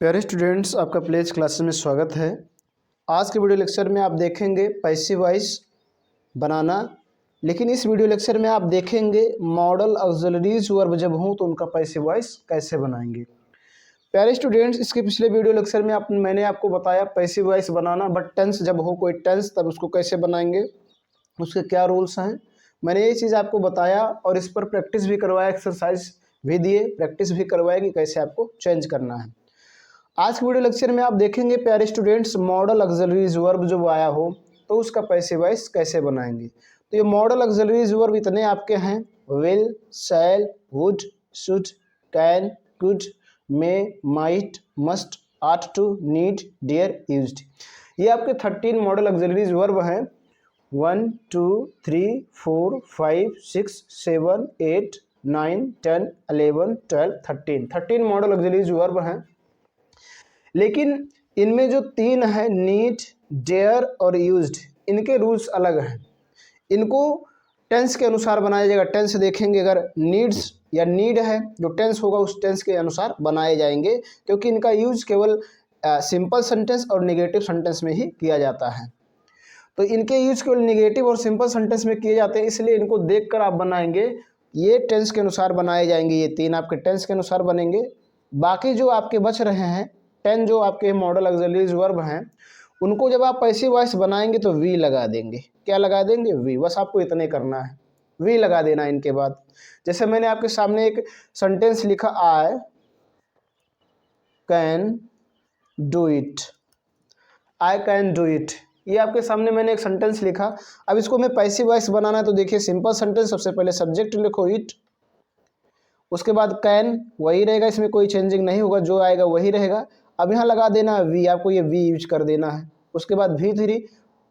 प्यारे स्टूडेंट्स, आपका pledge classes में स्वागत है। आज के वीडियो लेक्चर में आप देखेंगे पैसिव वॉइस बनाना, लेकिन इस वीडियो लेक्चर में आप देखेंगे मॉडल ऑक्सिलरीज वर्ब जब हों तो उनका पैसिव वॉइस कैसे बनाएंगे। प्यारे स्टूडेंट्स, इसके पिछले वीडियो लेक्चर में मैंने आपको बताया पैसिव वॉइस बनाना, बट टेंस जब हो कोई टेंस तब उसको कैसे बनाएंगे, उसके क्या रूल्स हैं, मैंने ये चीज़ आपको बताया और इस पर प्रैक्टिस भी करवाया, एक्सरसाइज भी दिए, प्रैक्टिस भी करवाया कि कैसे आपको चेंज करना है। आज के वीडियो लेक्चर में आप देखेंगे प्यारे स्टूडेंट्स मॉडल ऑक्सिलरीज वर्ब जब आया हो तो उसका पैसिव वॉइस कैसे बनाएंगे। तो ये मॉडल ऑक्सिलरीज वर्ब इतने आपके हैं: will, shall, would, should, can, could, may, might, must, ought to, need, dare, used. ये आपके 13 मॉडल ऑक्सिलरीज वर्ब हैं। 1 2 3 4 5 6 7 8 9 10 11 12 13 मॉडल ऑक्सिलरीज वर्ब हैं। लेकिन इनमें जो 3 है, नीड, डेयर और यूज्ड, इनके रूल्स अलग हैं। इनको टेंस के अनुसार बनाया जाएगा। टेंस देखेंगे, अगर नीड्स या नीड है, जो टेंस होगा उस टेंस के अनुसार बनाए जाएंगे, क्योंकि इनका यूज केवल सिंपल सेंटेंस और नेगेटिव सेंटेंस में ही किया जाता है। तो इनके यूज केवल नेगेटिव और सिंपल सेंटेंस में किए जाते हैं, इसलिए इनको देखकर आप बनाएंगे। ये टेंस के अनुसार बनाए जाएंगे, ये 3 आपके टेंस के अनुसार बनेंगे। बाकी जो आपके बच रहे हैं 10 जो आपके मॉडल ऑक्सिलरीज वर्ब हैं, उनको जब आप पैसिव वॉइस बनाएंगे तो वी लगा देंगे। क्या लगा देंगे? वी। बस आपको इतने करना है, वी लगा देना इनके बाद। जैसे मैंने आपके सामने एक सेंटेंस लिखा, I can do it, I can do it, ये आपके सामने मैंने एक सेंटेंस लिखा। अब इसको मैं पैसिव वॉइस बनाना है तो देखिए, सिंपल सेंटेंस, सबसे पहले सब्जेक्ट लिखो इट, उसके बाद कैन वही रहेगा, इसमें कोई चेंजिंग नहीं होगा, जो आएगा वही रहेगा। अब यहाँ लगा देना है वी, आपको ये वी यूज कर देना है। उसके बाद V3,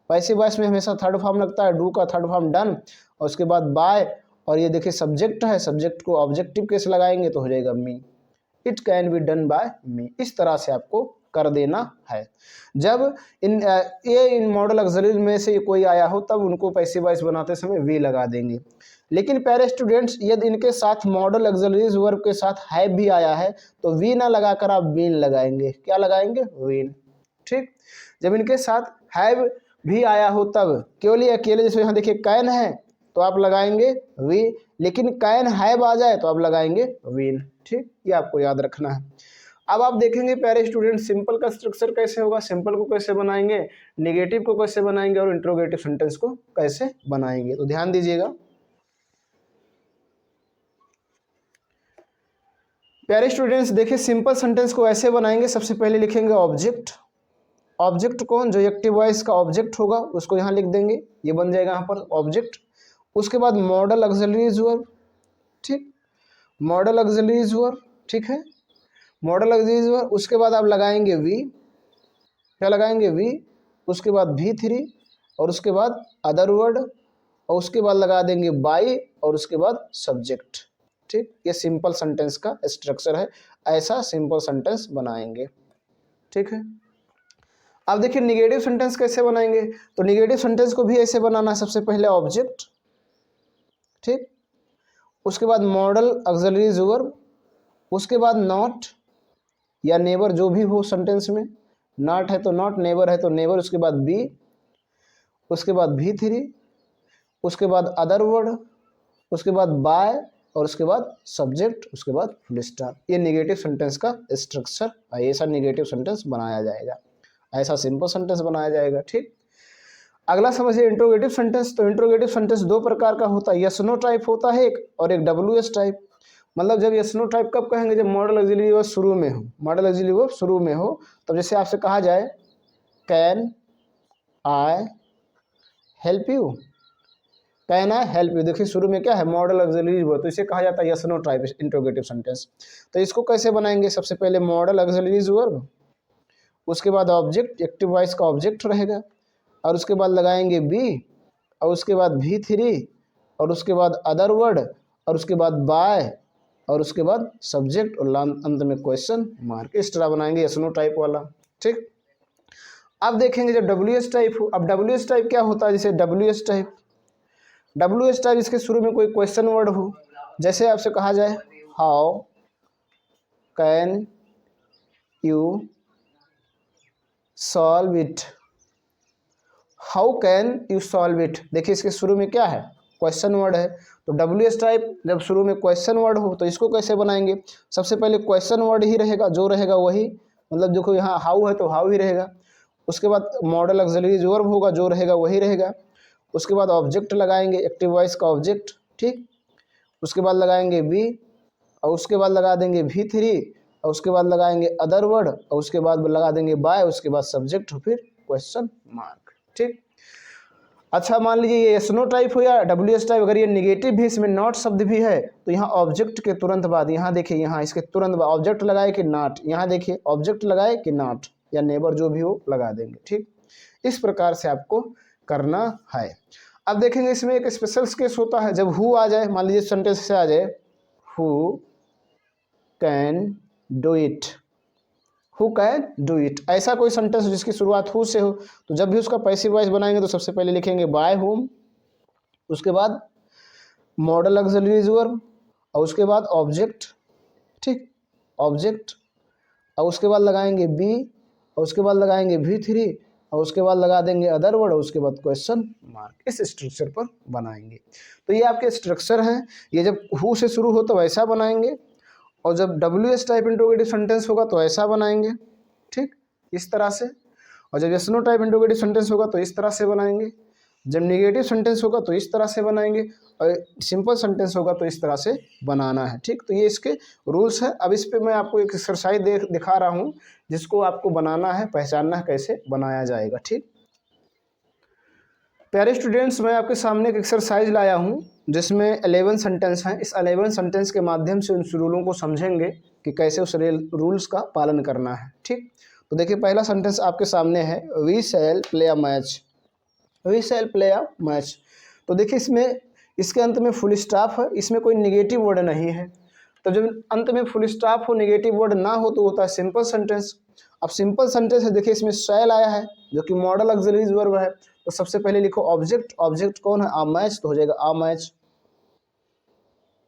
पैसिव वॉइस में हमेशा थर्ड फॉर्म लगता है, डू का थर्ड फॉर्म डन, और उसके बाद बाय, और ये देखिए सब्जेक्ट है, सब्जेक्ट को ऑब्जेक्टिव केस लगाएंगे तो हो जाएगा me, it can be done by me. इस तरह से आपको कर देना है। जब इन मॉडल ऑक्सिलरी में से कोई आया हो तब उनको पैसिव वॉइस बनाते समय वी लगा देंगे। लेकिन प्यारे स्टूडेंट्स, यदि इनके साथ मॉडल ऑक्सिलरीज वर्ब के साथ हैव भी आया है तो वी ना लगाकर आप बीन लगाएंगे। क्या लगाएंगे? वीन। ठीक। जब इनके साथ हैव भी आया हो तब केवल अकेले, जैसे यहाँ देखिए कैन है तो आप लगाएंगे वी, लेकिन कैन हैव आ जाए तो आप लगाएंगे वीन। ठीक, ये आपको याद रखना है। अब आप देखेंगे प्यारे स्टूडेंट, सिंपल का स्ट्रक्चर कैसे होगा, सिंपल को कैसे बनाएंगे, नेगेटिव को कैसे बनाएंगे और इंट्रोगेटिव सेंटेंस को कैसे बनाएंगे। तो ध्यान दीजिएगा प्यारे स्टूडेंट्स। देखिए सिंपल सेंटेंस को ऐसे बनाएंगे, सबसे पहले लिखेंगे ऑब्जेक्ट। ऑब्जेक्ट कौन? जो एक्टिव वॉइस का ऑब्जेक्ट होगा उसको यहाँ लिख देंगे, ये बन जाएगा यहाँ पर ऑब्जेक्ट। उसके बाद मॉडल ऑक्सिलरीज वर्ब, ठीक, मॉडल ऑक्सिलरीज वर्ब, ठीक है, मॉडल ऑक्सिलरीज वर्ब। उसके बाद आप लगाएंगे वी, क्या लगाएंगे? वी। उसके बाद V3, और उसके बाद अदर वर्ड, और उसके बाद लगा देंगे बाई, और उसके बाद सब्जेक्ट। ठीक, ये सिंपल सेंटेंस का स्ट्रक्चर है, ऐसा सिंपल सेंटेंस बनाएंगे। ठीक है। अब देखिए निगेटिव सेंटेंस कैसे बनाएंगे। तो निगेटिव सेंटेंस को भी ऐसे बनाना है, सबसे पहले ऑब्जेक्ट, ठीक, उसके बाद मॉडल ऑक्सिलरीज वर्ब, उसके बाद नॉट या नेबर, जो भी हो सेंटेंस में, नॉट है तो नॉट, नेबर है तो नेबर, उसके बाद बी, उसके बाद V3, उसके बाद अदर वर्ड, उसके बाद बाय, और उसके बाद सब्जेक्ट, उसके बाद फुल स्टॉप। ये नेगेटिव सेंटेंस का स्ट्रक्चर है, ऐसा नेगेटिव सेंटेंस बनाया जाएगा, ऐसा सिंपल सेंटेंस बनाया जाएगा। ठीक। अगला समझिए इंट्रोगेटिव सेंटेंस। तो इंट्रोगेटिव सेंटेंस दो प्रकार का होता है, यस नो टाइप होता है एक, और एक WS टाइप। मतलब जब यस नो टाइप कब कहेंगे? जब मॉडल ऑक्सिलरी वर्ब शुरू में हो, मॉडल ऑक्सिलरी वर्ब शुरू में हो, तब जैसे आपसे कहा जाए can I help you, can I help you, देखिए शुरू में क्या है? मॉडल ऑक्सिलरी वर्ब, तो इसे कहा जाता है yes no type interrogative sentence. तो इसको कैसे बनाएंगे? सबसे पहले मॉडल ऑक्सिलरी वर्ब, उसके बाद ऑब्जेक्ट, एक्टिव वॉइस का ऑब्जेक्ट रहेगा, और उसके बाद लगाएंगे बी, और उसके बाद V3, और उसके बाद अदर वर्ड, और उसके बाद बाय, और उसके बाद सब्जेक्ट, और अंत में क्वेश्चन मार्क। इस तरह बनाएंगे यस नो टाइप वाला। ठीक। अब देखेंगे जब WS टाइप हो। अब WS टाइप क्या होता है? जैसे WS टाइप इसके शुरू में कोई क्वेश्चन वर्ड हो, जैसे आपसे कहा जाए how can you solve it, how can you solve it. देखिए इसके शुरू में क्या है, क्वेश्चन वर्ड है, तो WH टाइप जब शुरू में क्वेश्चन वर्ड हो तो इसको कैसे बनाएंगे, सबसे पहले क्वेश्चन वर्ड ही रहेगा, जो रहेगा वही, मतलब देखो यहाँ हाउ है तो हाउ ही रहेगा, उसके बाद मॉडल ऑक्सिलरी वर्ब होगा, जो रहेगा वही रहेगा, उसके बाद ऑब्जेक्ट लगाएंगे, एक्टिव वॉइस का ऑब्जेक्ट, ठीक, उसके बाद लगाएंगे बी, और उसके बाद लगा देंगे V3, और उसके बाद लगाएंगे अदर वर्ड, और उसके बाद लगा देंगे बाय, उसके बाद सब्जेक्ट, फिर क्वेश्चन मार्क, ठीक। अच्छा मान लीजिए ये SNO टाइप हो या WH टाइप, अगर ये निगेटिव भी, इसमें नॉट शब्द भी है, तो यहाँ ऑब्जेक्ट के तुरंत बाद, यहाँ देखिए यहाँ इसके तुरंत बाद ऑब्जेक्ट लगाए कि नॉट, यहाँ देखिए ऑब्जेक्ट लगाए कि नॉट, या नेबर जो भी हो लगा देंगे, ठीक। इस प्रकार से आपको करना है। अब देखेंगे इसमें एक स्पेशल केस होता है, जब हु आ जाए, मान लीजिए सेंटेंस से आ जाए who can do it, who can do it, ऐसा कोई सेंटेंस जिसकी शुरुआत हु से हो, तो जब भी उसका पैसिव वॉइस बनाएंगे तो सबसे पहले लिखेंगे बाय होम, उसके बाद मॉडल ऑक्सिलरी वर्ब, और उसके बाद ऑब्जेक्ट, ठीक, ऑब्जेक्ट, और उसके बाद लगाएंगे बी, और उसके बाद लगाएंगे V3, और उसके बाद लगा देंगे अदर वर्ड, और उसके बाद क्वेश्चन मार्क। इस स्ट्रक्चर पर बनाएंगे। तो ये आपके स्ट्रक्चर हैं, ये जब हु से शुरू हो तो वैसा बनाएंगे, और जब WH टाइप इंट्रोगेटिव सेंटेंस होगा तो ऐसा बनाएंगे, ठीक, इस तरह से, और जब SNO टाइप इंट्रोगेटिव सेंटेंस होगा तो इस तरह से बनाएंगे, जब निगेटिव सेंटेंस होगा तो इस तरह से बनाएंगे, और सिंपल सेंटेंस होगा तो इस तरह से बनाना है, ठीक। तो ये इसके रूल्स है। अब इस पे मैं आपको एक एक्सरसाइज दिखा रहा हूँ, जिसको आपको बनाना है, पहचानना है कैसे बनाया जाएगा, ठीक। प्यारे स्टूडेंट्स, मैं आपके सामने एक एक्सरसाइज लाया हूँ जिसमें 11 सेंटेंस हैं। इस 11 सेंटेंस के माध्यम से उन रूलों को समझेंगे कि कैसे उस रूल्स का पालन करना है, ठीक। तो देखिए पहला सेंटेंस आपके सामने है, we shall play a match, we shall play a match. तो देखिए इसमें इसके अंत में फुल स्टॉप है, इसमें कोई निगेटिव वर्ड नहीं है, तो जब अंत में फुल स्टॉप हो, निगेटिव वर्ड ना हो, तो होता है सिंपल सेंटेंस। अब सिंपल सेंटेंस है, देखिए इसमें शैल आया है जो कि मॉडल ऑक्सिलरी वर्ब है, तो सबसे पहले लिखो ऑब्जेक्ट, ऑब्जेक्ट कौन है, आ मैच, तो हो जाएगा आ मैच,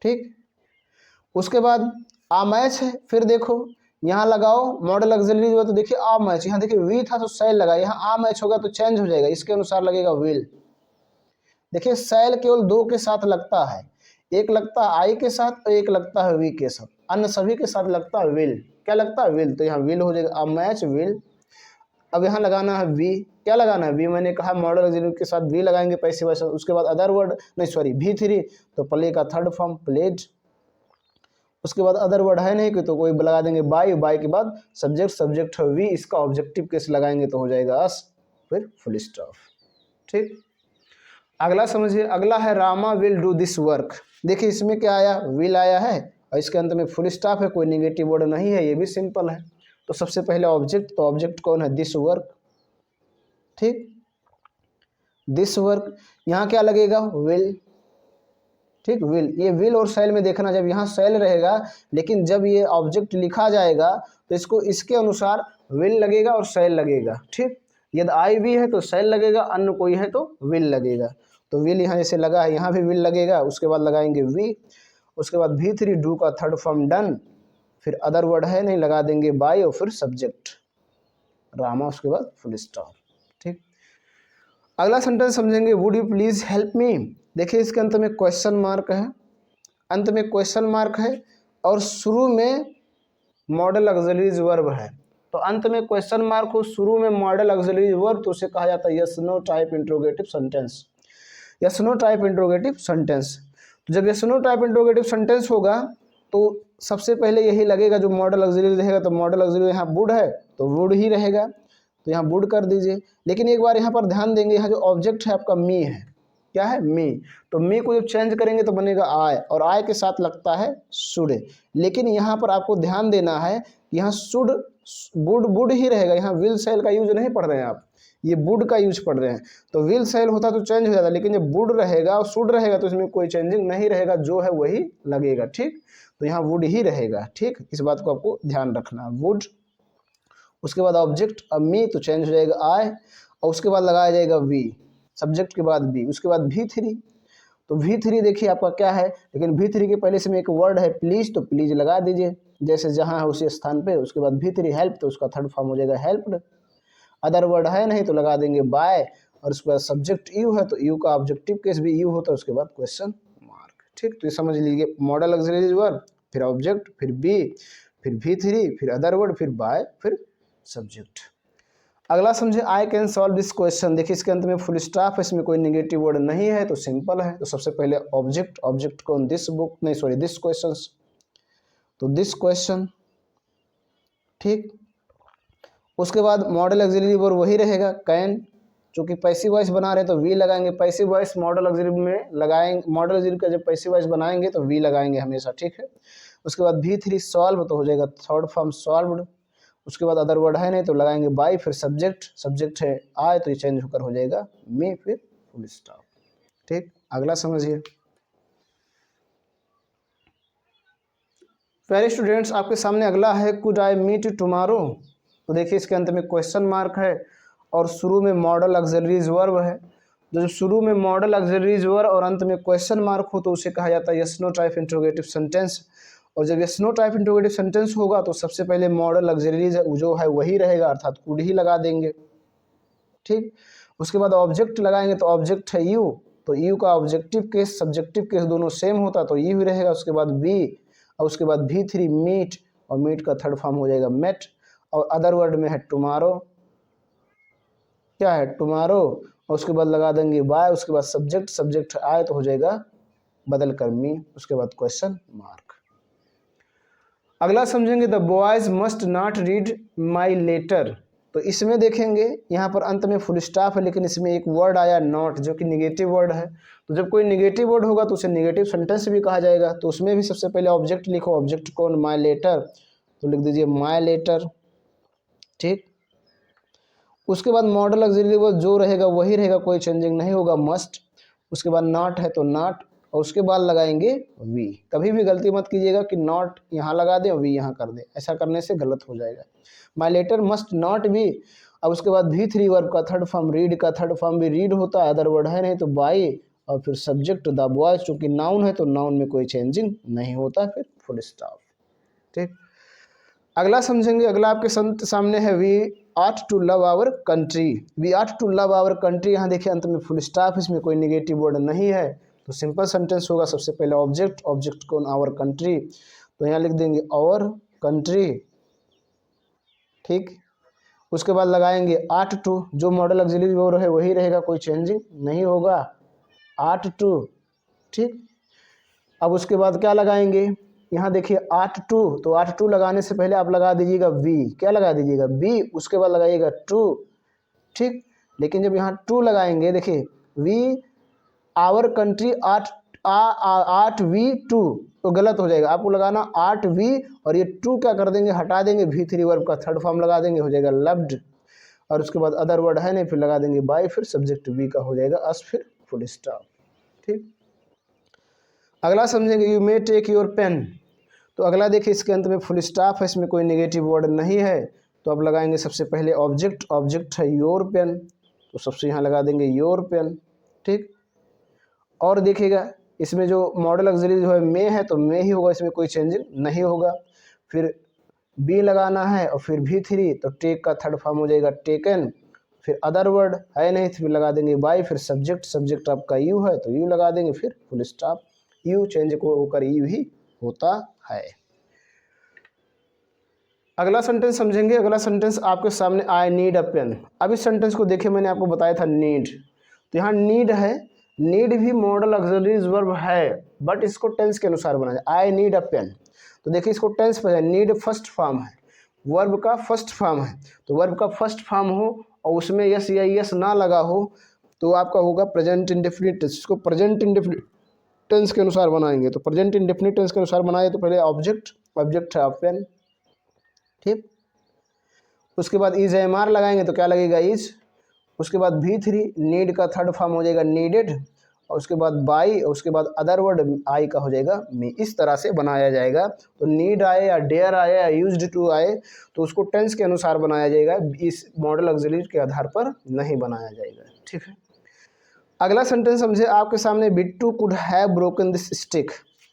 ठीक। उसके बाद आ मैच है, फिर देखो यहाँ लगाओ मॉडल ऑक्सिलरी वर्ब, तो देखिए आ मैच, यहाँ देखिए वी था तो शैल लगा, यहाँ आ मैच होगा तो चेंज हो जाएगा, इसके अनुसार लगेगा विल। देखिए शैल केवल दो के साथ लगता है, एक लगता है आई के साथ और एक लगता है वी के साथ, अन्य सभी के साथ लगता है विल। क्या लगता है, विल, तो यहाँ विल हो जाएगा, आ मैच विल। अब यहाँ लगाना है वी, क्या लगाना है, वी, मैंने कहा मॉडल ऑक्सिलरी के साथ वी लगाएंगे पैसिव वॉइस, उसके बाद अदर वर्ड, नहीं सॉरी V3, तो प्ले का थर्ड फॉर्म प्लेड, उसके बाद अदर वर्ड है नहीं कि तो कोई लगा देंगे बाय, बाय के बाद सब्जेक्ट, सब्जेक्ट है वी, इसका ऑब्जेक्टिव केस लगाएंगे तो हो जाएगा अस, फिर फुल स्टॉप, ठीक। अगला समझिए, अगला है Rama will do this work. देखिए इसमें क्या आया, विल आया है, और इसके अंत में फुल स्टॉप है, कोई निगेटिव वर्ड नहीं है, ये भी सिंपल है। तो सबसे पहले ऑब्जेक्ट, तो ऑब्जेक्ट कौन है, दिस वर्क, ठीक, दिस वर्क। यहाँ क्या लगेगा, विल, ठीक, विल। ये विल और शैल में देखना, जब यहाँ शैल रहेगा, लेकिन जब ये ऑब्जेक्ट लिखा जाएगा तो इसको इसके अनुसार विल लगेगा और शैल लगेगा, ठीक। यदि आई वी है तो शैल लगेगा, अन्य कोई है तो विल लगेगा। तो विल यहाँ जैसे लगा है, यहाँ भी विल लगेगा, उसके बाद लगाएंगे वी, उसके बाद V3 डू का थर्ड फॉर्म डन, फिर अदर वर्ड है नहीं, लगा देंगे बाय, और फिर सब्जेक्ट रामा, उसके बाद फुल स्टॉप, ठीक। अगला सेंटेंस समझेंगे, would you please help me. देखिए इसके अंत में क्वेश्चन मार्क है, अंत में क्वेश्चन मार्क है, और शुरू में मॉडल ऑक्सिलरी वर्ब है। तो अंत में क्वेश्चन मार्क हो, शुरू में मॉडल ऑक्सिलरी वर्ब, तो उसे कहा जाता है yes no type interrogative sentence, yes no type interrogative sentence. तो जब yes no type interrogative sentence होगा तो सबसे पहले यही लगेगा, जो मॉडल ऑक्सिलरी रहेगा, तो मॉडल ऑक्सिलरी यहाँ वुड है तो वुड ही रहेगा, तो यहाँ वुड कर दीजिए। लेकिन एक बार यहाँ पर ध्यान देंगे, यहाँ जो ऑब्जेक्ट है आपका मी है, क्या है, मी, तो मी को जब चेंज करेंगे तो बनेगा आय, और आय के साथ लगता है शुड। लेकिन यहाँ पर आपको ध्यान देना है, यहाँ शुड, वुड, वुड ही रहेगा, यहाँ विल शैल का यूज नहीं पढ़ रहे हैं आप, ये वुड का यूज पढ़ रहे हैं। तो विल शैल होता तो चेंज हो जाता, लेकिन जब वुड रहेगा और शुड रहेगा तो इसमें कोई चेंजिंग नहीं रहेगा, जो है वही लगेगा, ठीक। तो यहाँ वुड ही रहेगा, ठीक, इस बात को आपको ध्यान रखना, वुड। उसके बाद ऑब्जेक्ट, अब मी तो चेंज हो जाएगा आय, और उसके बाद लगाया जाएगा वी, सब्जेक्ट के बाद बी, उसके बाद V3, तो V3 देखिए आपका क्या है, लेकिन V3 के पहले से में एक वर्ड है प्लीज, तो प्लीज लगा दीजिए, जैसे जहाँ है उसी स्थान पे। उसके बाद भी3 हेल्प, तो उसका थर्ड फॉर्म हो जाएगा हेल्प्ड। अदर वर्ड है नहीं तो लगा देंगे बाय, और उसके बाद सब्जेक्ट यू है तो यू का ऑब्जेक्टिव केस भी यू होता है, उसके बाद क्वेश्चन मार्क। ठीक, तो ये समझ लीजिए मॉडल ऑक्सिलरी वर्ब, फिर ऑब्जेक्ट, फिर बी, फिर भी3, फिर अदर वर्ड, फिर बाय, फिर सब्जेक्ट। अगला समझे I can solve this question. देखिए इसके अंत में फुल स्टॉप है, इसमें कोई नेगेटिव वर्ड नहीं है तो सिंपल है। तो सबसे पहले ऑब्जेक्ट, ऑब्जेक्ट कौन, दिस बुक नहीं सॉरी दिस क्वेश्चन, तो दिस क्वेश्चन। ठीक, उसके बाद मॉडल ऑक्सिलरी वर्ब वही रहेगा कैन, चूँकि पैसिव वॉइस बना रहे हैं तो वी लगाएंगे। पैसिव वॉइस मॉडल ऑक्सिलरी में लगाएंगे, मॉडल ऑक्सिलरी का जब पैसिव वॉइस बनाएंगे तो वी लगाएंगे हमेशा। ठीक है, उसके बाद भी3 सॉल्व तो हो जाएगा थर्ड फॉर्म सॉल्व्ड। उसके बाद अदर वर्ड है नहीं तो लगाएंगे बाई, फिर सब्जेक्ट, सब्जेक्ट है आए तो ये चेंज होकर हो जाएगा मी, फिर फुल स्टॉप। ठीक, अगला समझिए। पहले स्टूडेंट्स आपके सामने अगला है कुड आई मीट टुमारो। तो देखिए इसके अंत में क्वेश्चन मार्क है और शुरू में मॉडल ऑक्सिलरीज वर्ब है। जो शुरू में मॉडल ऑक्सिलरीज वर्ब और अंत में क्वेश्चन मार्क हो तो उसे कहा जाता है yes no type interrogative sentence. और जब yes no type interrogative sentence होगा तो सबसे पहले मॉडल ऑक्सिलरीज जो है वही रहेगा, अर्थात कुड ही लगा देंगे। ठीक, उसके बाद ऑब्जेक्ट लगाएंगे तो ऑब्जेक्ट है यू, तो यू का ऑब्जेक्टिव केस सब्जेक्टिव केस दोनों सेम होता तो यू ही रहेगा। उसके बाद बी, और उसके बाद भी3 मीट, और मीट का थर्ड फॉर्म हो जाएगा मेट। और अदर वर्ड में है टुमारो, क्या है टुमारो, और उसके बाद लगा देंगे बाय, उसके बाद सब्जेक्ट, सब्जेक्ट आए तो हो जाएगा बदल कर मी, उसके बाद क्वेश्चन मार्क। अगला समझेंगे the boys must not read my letter. तो इसमें देखेंगे यहाँ पर अंत में फुल स्टॉप है लेकिन इसमें एक वर्ड आया नॉट जो कि निगेटिव वर्ड है। तो जब कोई निगेटिव वर्ड होगा तो उसे निगेटिव सेंटेंस भी कहा जाएगा। तो उसमें भी सबसे पहले ऑब्जेक्ट लिखो, ऑब्जेक्ट कौन, माई लेटर, तो लिख दीजिए माई लेटर। ठीक, उसके बाद मॉडल ऑक्सिलरी वर्ब जो रहेगा वही रहेगा, कोई चेंजिंग नहीं होगा, मस्ट। उसके बाद नॉट है तो नॉट, और उसके बाद लगाएंगे वी। कभी भी गलती मत कीजिएगा कि नॉट यहाँ लगा दें और वी यहाँ कर दें, ऐसा करने से गलत हो जाएगा। My letter must not be. अब उसके बाद भी3 वर्ब का थर्ड फॉर्म, रीड का थर्ड फॉर्म भी रीड होता है, अदर वर्ड है नहीं तो बाई, और फिर सब्जेक्ट द बॉयज, चूँकि नाउन है तो नाउन में कोई चेंजिंग नहीं होता, फिर फुल स्टॉप। ठीक, अगला समझेंगे। अगला आपके सामने है we ought to love our country. We ought to love our country, यहाँ देखिए अंत में फुल स्टॉप, इसमें कोई निगेटिव वर्ड नहीं है तो सिंपल सेंटेंस होगा। सबसे पहले ऑब्जेक्ट, ऑब्जेक्ट कौन, आवर कंट्री, तो यहाँ लिख देंगे आवर कंट्री। ठीक, उसके बाद लगाएंगे आट टू, जो मॉडल ऑक्सिलरी वर्ब है वही रहेगा, कोई चेंजिंग नहीं होगा, आट टू। ठीक, अब उसके बाद क्या लगाएंगे, यहाँ देखिए आट टू, तो आट टू लगाने से पहले आप लगा दीजिएगा वी, क्या लगा दीजिएगा बी, उसके बाद लगाइएगा टू। ठीक, लेकिन जब यहाँ टू लगाएंगे देखिए we our country ought we to तो गलत हो जाएगा, आपको लगाना आट वी, और ये टू क्या कर देंगे हटा देंगे, भी3 वर्ब का थर्ड फॉर्म लगा देंगे, हो जाएगा लव्ड। और उसके बाद अदर वर्ड है नहीं, फिर लगा देंगे बाय, फिर सब्जेक्ट वी का हो जाएगा अस, फिर फुल स्टॉप। ठीक, अगला समझेंगे you may take your pen. तो अगला देखिए इसके अंत में फुल स्टॉप है, इसमें कोई नेगेटिव वर्ड नहीं है तो अब लगाएंगे सबसे पहले ऑब्जेक्ट, ऑब्जेक्ट है योर पेन, तो सबसे यहाँ लगा देंगे योर पेन। ठीक, और देखिएगा इसमें जो मॉडल ऑक्सिलरी जो है मे है तो मे ही होगा, इसमें कोई चेंजिंग नहीं होगा। फिर बी लगाना है और फिर भी3, तो टेक का थर्ड फॉर्म हो जाएगा टेकन। फिर अदर वर्ड है नहीं तो फिर लगा देंगे बाय, फिर सब्जेक्ट, सब्जेक्ट आपका यू है तो यू लगा देंगे, फिर फुल स्टॉप। यू चेंज होकर यू ही होता है। अगला सेंटेंस समझेंगे। अगला सेंटेंस आपके सामने आई नीड अ पेन। अब इस सेंटेंस को देखिए, मैंने आपको बताया था नीड, तो यहाँ नीड है, नीड भी मॉडल ऑक्सिलरीज वर्ब है बट इसको टेंस के अनुसार बनाया जाए। आई नीड अ पेन, तो देखिए इसको टेंस पर है, नीड फर्स्ट फॉर्म है, वर्ब का फर्स्ट फॉर्म है, तो वर्ब का फर्स्ट फॉर्म हो और उसमें यस या यस ना लगा हो तो आपका होगा प्रेजेंट इंडेफिनिट टेंस। इसको प्रेजेंट इंडेफिनिट टेंस के अनुसार बनाएंगे, तो प्रेजेंट इंडेफिनिट टेंस के अनुसार बनाए तो पहले ऑब्जेक्ट, ऑब्जेक्ट है पेन। ठीक, उसके बाद इज एम आर लगाएंगे तो क्या लगेगा इज, उसके बाद भी3 नीड का थर्ड फॉर्म हो जाएगा नीडेड, और उसके बाद बाई, और उसके बाद अदर वर्ड आई का हो जाएगा मी। इस तरह से बनाया जाएगा। तो नीड आए या डेयर आए या यूज्ड टू आए तो उसको टेंस के अनुसार बनाया जाएगा, इस मॉडल ऑक्सिलरी के आधार पर नहीं बनाया जाएगा। ठीक है, अगला सेंटेंस समझे आपके सामने, Bittu could have broken this stick.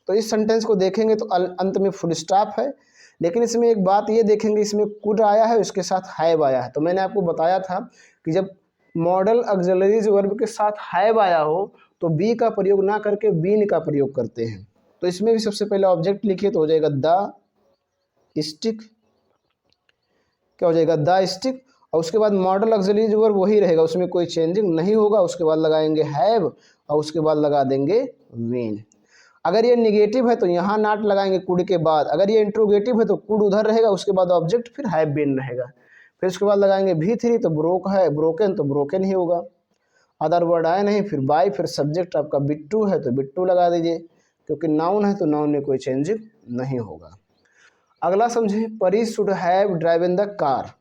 तो इस सेंटेंस को देखेंगे तो अंत में फुल स्टॉप है, लेकिन इसमें एक बात ये देखेंगे, इसमें कुड आया है, इसके साथ हैव आया है। तो मैंने आपको बताया था कि जब मॉडल ऑक्सिलरीज वर्ब के साथ हैव आया हो तो बी का प्रयोग ना करके बीन का प्रयोग करते हैं। तो इसमें भी सबसे पहले ऑब्जेक्ट लिखिए तो हो जाएगा द स्टिक, क्या हो जाएगा द स्टिक। और उसके बाद मॉडल ऑक्सिलरीज वर्ब वही रहेगा, उसमें कोई चेंजिंग नहीं होगा। उसके बाद लगाएंगे हैव और उसके बाद लगा देंगे बीन। अगर ये निगेटिव है तो यहाँ नॉट लगाएंगे कुड के बाद, अगर ये इंट्रोगेटिव है तो कुड उधर रहेगा, उसके बाद ऑब्जेक्ट फिर हैव बीन रहेगा। फिर उसके बाद लगाएंगे V3 तो ब्रोक है, ब्रोकन तो ब्रोकन ही होगा। अदर वर्ड आए नहीं, फिर बाय, फिर सब्जेक्ट आपका बिट्टू है तो बिट्टू लगा दीजिए, क्योंकि नाउन है तो नाउन में कोई चेंजिंग नहीं होगा। अगला समझें, परी should have driven the car.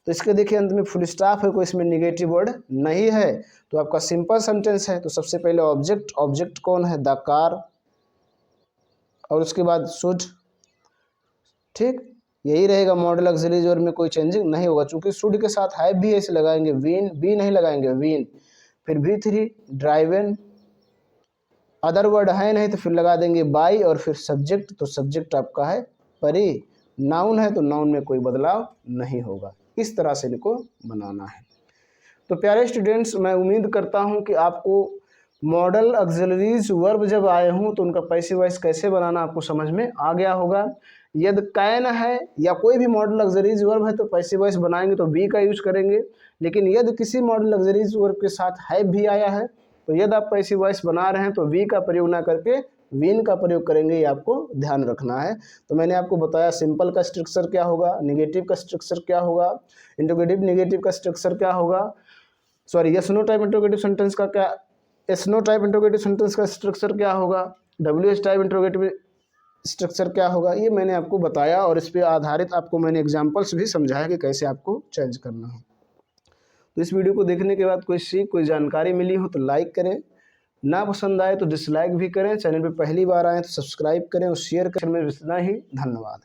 तो इसके देखिए अंत में फुल स्टॉप है, कोई इसमें निगेटिव वर्ड नहीं है, तो आपका सिंपल सेंटेंस है। तो सबसे पहले ऑब्जेक्ट, ऑब्जेक्ट कौन है, द कार, और उसके बाद शुड, ठीक यही रहेगा। मॉडल ऑक्सिलरीज वर्ब में कोई चेंजिंग नहीं होगा, चूंकि शुड के साथ हैव भी ऐसे लगाएंगे, वीन बी नहीं लगाएंगे, वीन। फिर V3 ड्राइवन, अदर वर्ड है नहीं तो फिर लगा देंगे बाई, और फिर सब्जेक्ट, तो सब्जेक्ट आपका है परी। नाउन है तो नाउन में कोई बदलाव नहीं होगा। इस तरह से इनको बनाना है। तो प्यारे स्टूडेंट्स, मैं उम्मीद करता हूं कि आपको मॉडल ऑक्सिलरीज वर्ब जब आए हों तो उनका पैसिव वॉइस कैसे बनाना आपको समझ में आ गया होगा। यदि कैन है या कोई भी मॉडल ऑक्सिलरीज वर्ब है तो पैसिव वॉइस बनाएंगे तो बी का यूज करेंगे, लेकिन यदि किसी मॉडल ऑक्सिलरीज वर्ब के साथ हैव भी आया है तो यदि आप पैसिव वॉइस बना रहे हैं तो वी का प्रयोग ना करके विन का प्रयोग करेंगे, ये आपको ध्यान रखना है। तो मैंने आपको बताया सिंपल का स्ट्रक्चर क्या होगा, नेगेटिव का स्ट्रक्चर क्या होगा, इंट्रोगेटिव नेगेटिव का स्ट्रक्चर क्या होगा, sorry yes no type interrogative sentence का क्या, yes no type interrogative sentence का स्ट्रक्चर क्या होगा, WH टाइप इंट्रोगेटिव स्ट्रक्चर क्या होगा, ये मैंने आपको बताया। और इस पर आधारित आपको मैंने एग्जाम्पल्स भी समझाया कि कैसे आपको चेंज करना है। तो इस वीडियो को देखने के बाद कोई सीख, कोई जानकारी मिली हो तो लाइक करें, ना पसंद आए तो डिसलाइक भी करें। चैनल पे पहली बार आए तो सब्सक्राइब करें और शेयर करें। में इतना ही, धन्यवाद।